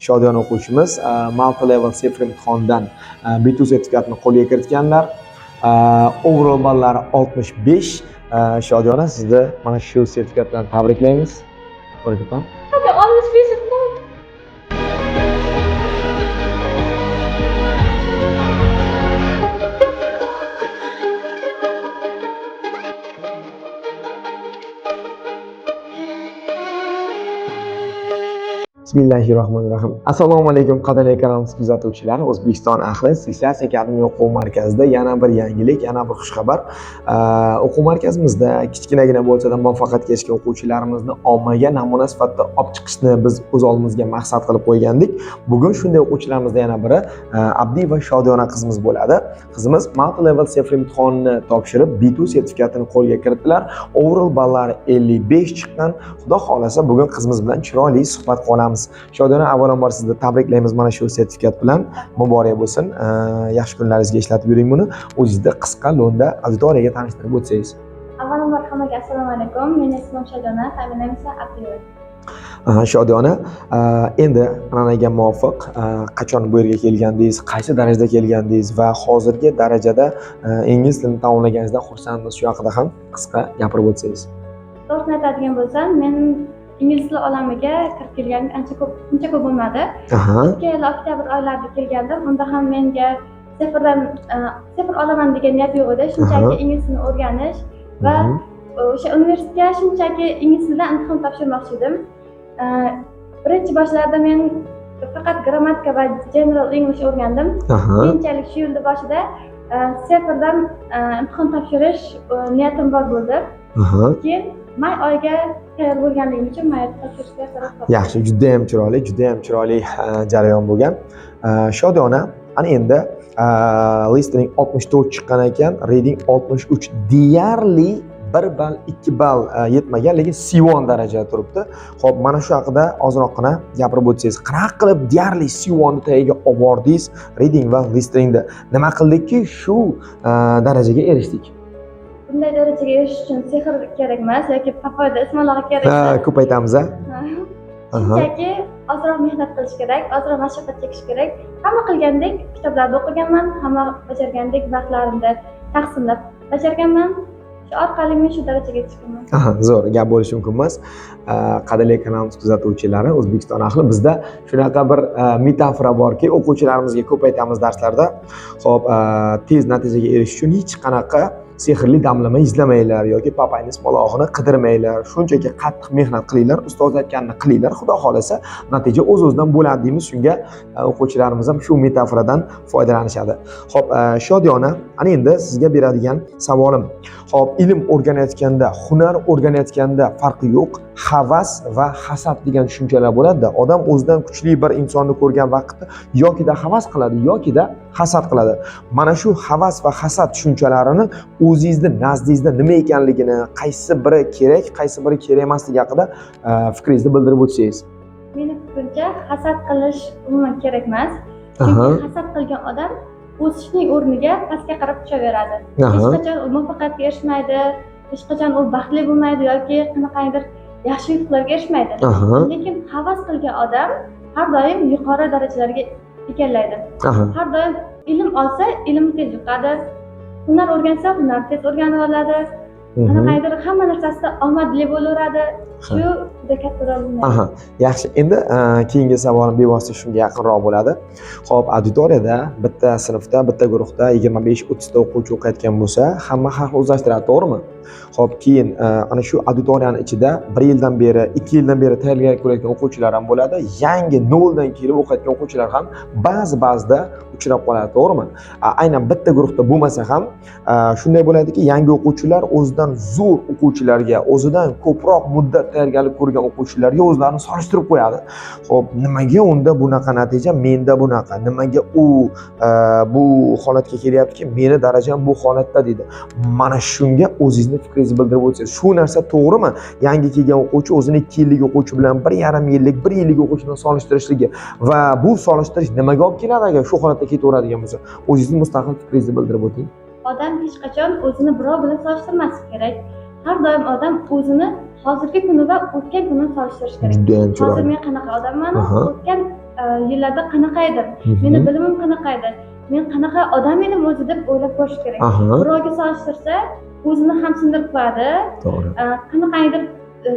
Shodiyon o'quvchimiz multi level sefr imtihonidan B2 sertifikatini qo'lga kiritganlar. Overall ballari 65. Shodiyona, sizni mana shu sertifikat bilan tabriklaymiz. O'rgatman. Bismillahirrohmanirrohim. Assalomu alaykum qadrli kanalimiz kuzatuvchilari. O'zbekiston ahli Sisias Academy o'quv markazida yana bir yangilik, yana bir xushxabar. O'quv markazimizda kichkinagina bo'lsa-da muvaffaqiyatga erishgan o'quvchilarimizni ommaga namuna sifatida olib chiqishni biz o'z oldimizga maqsad qilib qo'ygandik. Bugun shunday o'quvchilarimizdan yana biri Abdi va Shodiyona qizimiz bo'ladi. Qizimiz multi level sefr imtihonini topshirib, B2 sertifikatini qo'lga kiritdilar. Overall ballari 55 chiqqan. Xudo xolasa bugun qizimiz bilan chiroyli suhbat qilamiz. Shodiyona, avvalambor sizni tabriklaymiz mana shu sertifikat bilan. Muborak bo'lsin. Yaxshi kunlaringizga ishlatib yuring buni. O'zingizni qisqa lo'nda auditoriyaga tanishtirib o'tsangiz. Avvalambor hammaga assalomu alaykum. Mening ismim Shodiyona, familiyam esa Abdiyeva. Shodiyona, endi an'anaga muvofiq qachon bu yerga kelgandingiz, qaysi darajada kelgandingiz va hozirgi darajada ingliz tilini tamomlaganingizdan xursandmiz. Shu haqida ham qisqa gapirib o'tsangiz. To'g'risini aytadigan bo'lsam, men ingliz tili olamiga kirib kelganim uncha ko'p bo'lmadi. 2 yil oktyabr oylarida kelgandim. Unda ham menga sifr olaman degan niyat yo'q edi. Shunchaki ingliz tilini o'rganish va o'sha universitetga shunchaki ingliz tilidan imtihon topshirmoqchi edim. Birinchi boshlarda men faqat grammatika va general English o'rgandim. Keyinchalik shu yilning boshida sifrdan imtihon topshirish niyatim bor bo'ldi. Keyin may oyiga tayyor bo'lganligim uchun mayda topshirishga qaror qildim. Yaxshi, juda ham chiroyli jarayon bo'lgan. Shodiyona, ana endi listening 64 chiqqan ekan, reading 63, deyarli 1 ball, 2 ball yetmagan, lekin C1 darajada turibdi. Xo'p, mana shu haqida ozroqgina gapirib o'tsangiz, qanaqa qilib deyarli C1 ni tagiga olib bordingiz reading va listeningda? Nima qildikki shu darajaga erishdik? Bunday darajaga erishish uchun sehr kerak emas yoki pafoyda ismolog'i kerak emas. Ko'p aytamiz a. Shunchaki ozroq mehnat qilish kerak, ozroq mashaqqat chekish kerak. Hamma qilgandek kitoblarda o'qiganman, hamma bajargandek vaqtlarimda taqsimlab bajarganman. Shu orqali men shu darajaga yetishganman. Zo'r gap bo'lishi mumkin emas. Qadrli kanalimiz kuzatuvchilari, O'zbekiston ahli, bizda shunaqa bir metafora borki, o'quvchilarimizga ko'p aytamiz darslarda. Xo'p, tez natijaga erishish uchun hech qanaqa sehrli damlama izlamanglar yoki papayni ismolog'ini qidirmanglar. Shunchaki qattiq mehnat qilinglar, ustoz aytganini qilinglar. Xudo xolasa natija o'z-o'zidan bo'ladi deymiz. Shunga o'quvchilarimiz ham shu metaforadan foydalanishadi. Xo'p, Shodiyona, ana endi sizga beradigan savolim. Xo'p, ilm o'rganayotganda, hunar o'rganayotganda farqi yo'q. Havas va hasad degan tushunchalar bo'ladi. Odam o'zidan kuchli bir insonni ko'rgan vaqtda yokida havas qiladi, yokida hasad qiladi. Mana shu havas va hasad tushunchalarini o'zingizning nazdingizda nima ekanligini, qaysi biri kerak, qaysi biri kerak emasligi haqida fikringizni bildirib o'tsangiz. Mening fikrimcha, hasad qilish umuman kerak emas. Chunki hasad qilgan odam o'sishning o'rniga pastga qarab tushaveradi. Hech qachon muvaffaqiyatga erishmaydi, hech qachon u baxtli bo'lmaydi yoki qanaqadir yaxshi yutuqlarga erishmaydi. Lekin havas qilgan odam har doim yuqori darajalarga egallaydi. Har doim ilm olsa, ilm tez yuqadi. Hunar o'rgansa, hunar tez o'rganib oladi. Qanaqadir hamma narsasida omadli bo'laveradi. Shu juda katta rol o'ynaydi. Yaxshi. Endi keyingi savolim bevosita shunga yaqinroq bo'ladi. Xo'p, auditoriyada bitta sinfda, bitta guruhda 25-30 ta o'quvchi o'qiyotgan bo'lsa, hamma har xil o'zlashtiradi, to'g'rimi? Xo'p, keyin ana shu auditoriyaning ichida 1 yildan beri, 2 yildan beri tayyorgarlik ko'rayotgan o'quvchilar ham bo'ladi. Yangi noldan kelib o'qiyotgan o'quvchilar ham ba'zida uchrab qoladi, to'g'rimi? Aynan bitta guruhda bo'lmasa ham shunday bo'ladiki, yangi o'quvchilar o'zidan zo'r o'quvchilarga, o'zidan ko'proq muddat tayyorgarlik ko'rgan o'quvchilarga o'zlarini solishtirib qo'yadi. Xo'p, nimaga unda bunaqa natija, menda bunaqa? Nimaga u bu holatga kelyaptiki, meni darajam bu holatda deydi. Mana shunga o'zingizni fikringizni bildirib o'tsangiz, shu narsa to'g'rimi? Yangi kelgan o'quvchi o'zini 2 yillik o'quvchi bilan 1,5 yillik, 1 yillik o'quvchi bilan solishtirishligi va bu solishtirish nimaga olib keladi agar shu holatda ketaveradigan bo'lsa? O'zingizni mustaqil fikringizni bildirib o'ting. Odam hech qachon o'zini birov bilan solishtirmaslik kerak. Har doim odam o'zini hozirgi kuni va o'tgan kunini solishtirish kerak. Hozir men qanaqa odamman, o'tgan yillarda qanaqa edim, meni bilimim qanaqa edi, men qanaqa odam edim o'zi deb o'ylab ko'rish kerak. Birovga solishtirsa o'zini ham sindirib qo'yadi. To'g'ri. Qanaqadir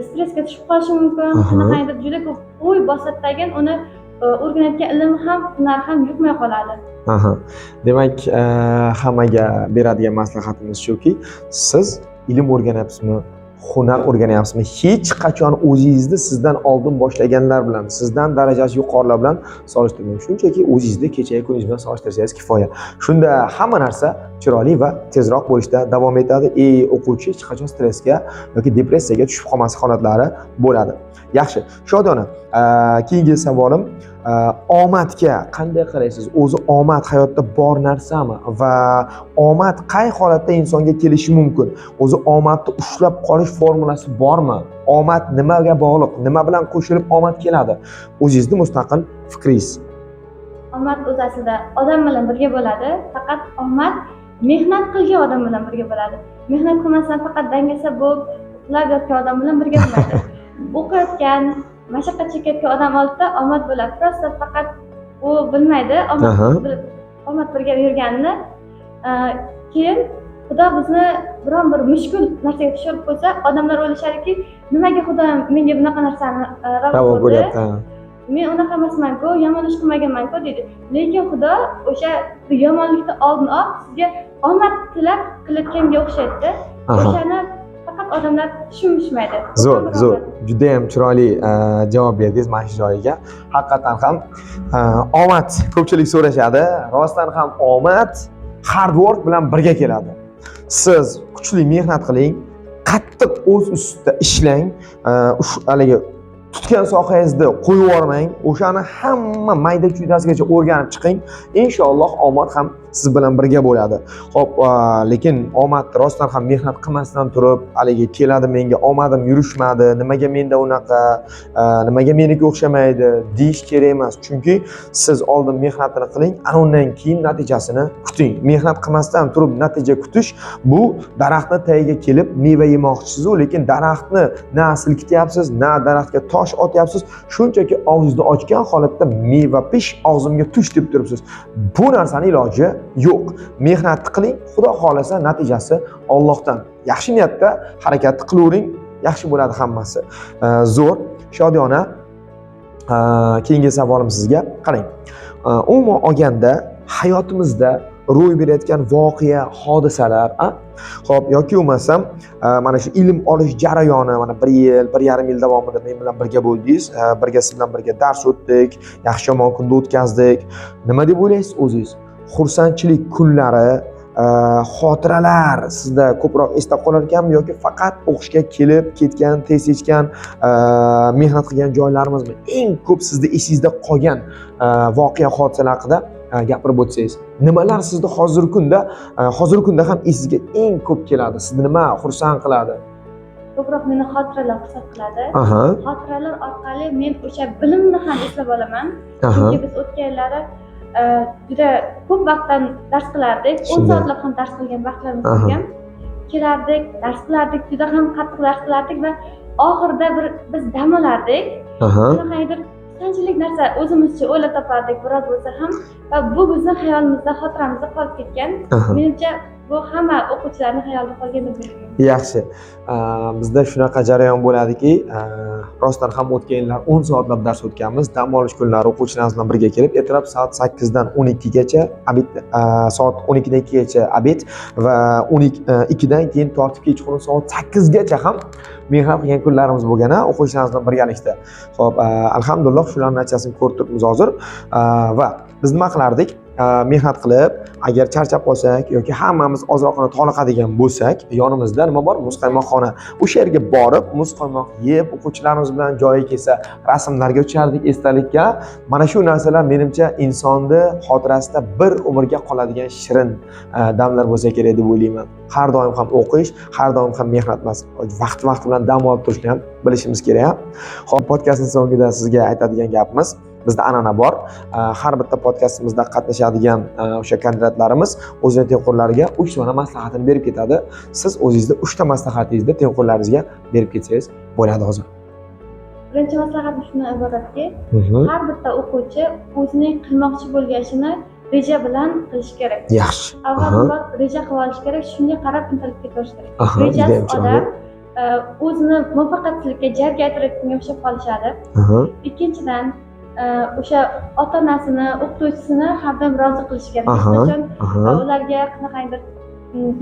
stressga tushib qolishi mumkin, qanaqadir juda ko'p o'y bosadi, uni o'rganayotgan ilm ham, hunar ham yuqmay qoladi. Demak, hammaga beradigan maslahatimiz shuki, siz ilm o'rganyapsizmi, hunar o'rganyapsizmi, hech qachon o'zingizni sizdan oldin boshlaganlar bilan, sizdan darajasi yuqorilar bilan solishtirmang. Shunchaki o'zingizni kechagi kuningiz bilan solishtirsangiz kifoya. Shunda hamma narsa chiroyli va tezroq bo'lishda davom etadi. O'quvchi hech qachon stressga yoki depressiyaga tushib qolmaslik holatlari bo'ladi. Yaxshi. Shodona, keyingi savolim, omadga qanday qaraysiz? O'zi omad hayotda bor narsami va omad qay holatda insonga kelishi mumkin? O'zi omadni ushlab qolish formulasi bormi? Omad nimaga bog'liq? Nima bilan qo'shilib omad keladi? O'zingizni mustaqil fikringiz. Omad o'zi aslida odam bilan birga bo'ladi, faqat omad mehnat qilgan odam bilan birga bo'ladi. Mehnat qilmasdan faqat dangasa bo'lib uxlab yotgan odam bilan birga bo'lmaydi. O'qiyotgan, mashaqqat chekayotgan odam oldida omad bo'ladi. Prosta faqat u bilmaydi omad birga yurganini. Keyin Xudo bizni biron bir mushkul narsaga tushirib qo'ysa, odamlar o'ylashadiki, nimaga Xudoyim menga bunaqa narsani ravo ko'ryapti? Men unaqa emasman-ku, yomon ish qilmaganman-ku deydi. Lekin Xudo o'sha yomonlikni oldini olib, sizga omad tilab qilayotganga o'xshaydi. O'shani faqat odamlar tushunishmaydi. Zo'r. Juda ham chiroyli javob berdingiz mana shu joyiga. Haqiqatan ham omad ko'pchilik so'rashadi. Rostdan ham omad hard work bilan birga keladi. Siz kuchli mehnat qiling, qattiq o'z ustida ishlang, haligi tutgan sohangizni qo'yib yubormang, o'shani hamma mayda-chuydasigacha o'rganib chiqing. Inshaalloh omad ham siz bilan birga bo'ladi. Xo'p, lekin omad rostdan ham mehnat qilmasdan turib, haligi keladi, menga omadim yurishmadi, nimaga menda unaqa, nimaga meniki o'xshamaydi deyish kerak emas. Chunki siz oldin mehnatini qiling, ana undan keyin natijasini kuting. Mehnat qilmasdan turib natija kutish bu daraxtning tagiga kelib meva yemoqchisiz, lekin daraxtni na silkityapsiz, na daraxtga tosh otyapsiz, shunchaki og'zingizni ochgan holatda meva pish og'zimga tush deb turibsiz. Bu narsaning iloji yo'q. Mehnat qiling, Xudo xolasa natijasi Allohdan. Yaxshi niyatda harakat qilavering, yaxshi bo'ladi hammasi. Zo'r, Shodiyona, keyingi savolim sizga. Qarang. Umuman olganda hayotimizda ro'y berayotgan voqea, hodisalar, xo'p, yoki bo'lmasam mana shu ilm olish jarayoni, mana 1 yil, 1,5 yil davomida men bilan birga bo'ldingiz, birga siz bilan birga dars o'tdik, yaxshi yomon kunni o'tkazdik. Nima deb o'ylaysiz o'zingiz? Xursandchilik kunlari, xotiralar sizda ko'proq esda qolar ekanmi yoki faqat o'qishga kelib ketgan, test ichgan, mehnat qilgan joylarimizmi? Eng ko'p sizda esingizda qolgan voqea, hodisalar haqida gapirib o'tsangiz. Nimalar sizni hozirgi kunda ham esingizga eng ko'p keladi? Sizni nima xursand qiladi? Ko'proq meni xotiralar xursand qiladi. Xotiralar orqali men o'sha bilimni ham eslab olaman. Chunki biz o'tgan yillari juda ko'p vaqtdan dars qilardik, 10 soatlab ham dars qilgan vaqtlarimiz bo'lgan. Kelardik, dars qilardik, juda ham qattiq dars qilardik va oxirida biz dam olardik. Qanaqadir qanchalik narsa o'zimizcha o'ylab topardik biroz bo'lsa ham va bu bizni xayolimizda, xotiramizda qolib ketgan. Menimcha bu hamma o'quvchilarning xayolida qolgan deb o'ylayman. Yaxshi. Bizda shunaqa jarayon bo'ladiki, rostdan ham o'tgan yillar 10 soatlab dars o'tganmiz. Dam olish kunlari o'quvchilarimiz bilan birga kelib, ertalab soat 8 dan 12 gacha abit, soat 12 dan 2 gacha abit va 12 dan keyin tortib kechqurun soat 8 gacha ham mehnat qilgan kunlarimiz bo'lgan, o'quvchilarimiz bilan birgalikda. Xo'p, alhamdulillah shularning natijasini ko'rib turibmiz hozir va biz nima qilardik? Mehnat qilib, agar charchab qolsak yoki hammamiz ozroqini toliqadigan bo'lsak, yonimizda nima bor? Muzqaymoqxona. O'sha yerga borib, muzqaymoq yeb, o'quvchilarimiz bilan joyi kelsa, rasmlarga tushardik, esdalikka. Mana shu narsalar menimcha insonni xotirasida bir umrga qoladigan shirin damlar bo'lsa kerak deb o'ylayman. Har doim ham o'qish, har doim ham mehnat emas. Vaqt bilan dam olib turishni ham bilishimiz kerak. Xo'p, podkastning so'ngida sizga aytadigan gapimiz, bizda an'ana bor. Har bitta podkastimizda qatnashadigan o'sha kandidatlarimiz o'zining tengqurlariga 3 dona maslahatini berib ketadi. Siz o'zingizda 3 ta maslahatingizni tengqurlaringizga berib ketsangiz bo'ladi hozir. birinchi maslahatim shundan iboratki, Mhm. har bitta o'quvchi o'zining qilmoqchi bo'lgan ishini reja bilan qilish kerak. Yaxshi. Avvalambor reja qilib olish kerak, shunga qarab intilib ketavish kerak. Aha, judayam Rejasiz chiroyli. odam o'zini muvaffaqiyatsizlikka jarga aytirayotganga o'xshab qolishadi. Aha. Ikkinchidan, o'sha ota-onasini, o'qituvchisini har doim rozi qilish kerak. Aha, Hech qachon aha. ularga qanaqadir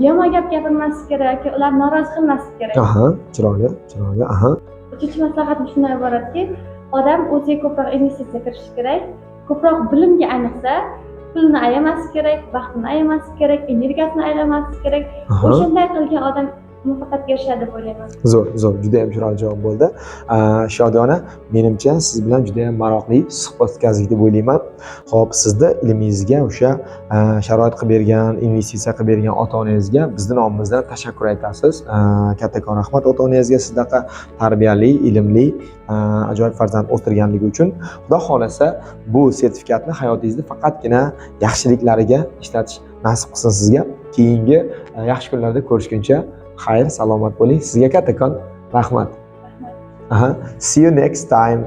yomon gap gapirmaslik kerak, ular norozi qilmaslik kerak. Aha, chiroyli, chiroyli. Aha. Uchinchi maslahatim shundan iboratki, odam o'ziga ko'proq investitsiya kirishi kerak. Ko'proq bilimga ayniqsa, pulni ayamaslik kerak, vaqtini ayamaslik kerak, energiyasini ayamaslik kerak. Aha. O'shanday qilgan odam muvaffaqiyatga erishadi deb o'ylayman. Zo'r, juda ham chiroyli javob bo'ldi. Shodiyona, menimcha siz bilan juda ham maroqli suhbat o'tkazdik deb o'ylayman. Xo'p, sizni ilmingizga o'sha sharoit qilib bergan, investitsiya qilib bergan ota-onangizga bizning nomimizdan tashakkur aytasiz. Kattakon rahmat ota-onangizga sizdaqa tarbiyali, ilmli, ajoyib farzand o'stirganligi uchun. Xudo xolasa, bu sertifikatni hayotingizda faqatgina yaxshiliklariga ishlatish nasib qilsin sizga. Keyingi yaxshi kunlarda ko'rishguncha xayr, salomat bo'ling. Sizga kattakon rahmat. See you next time.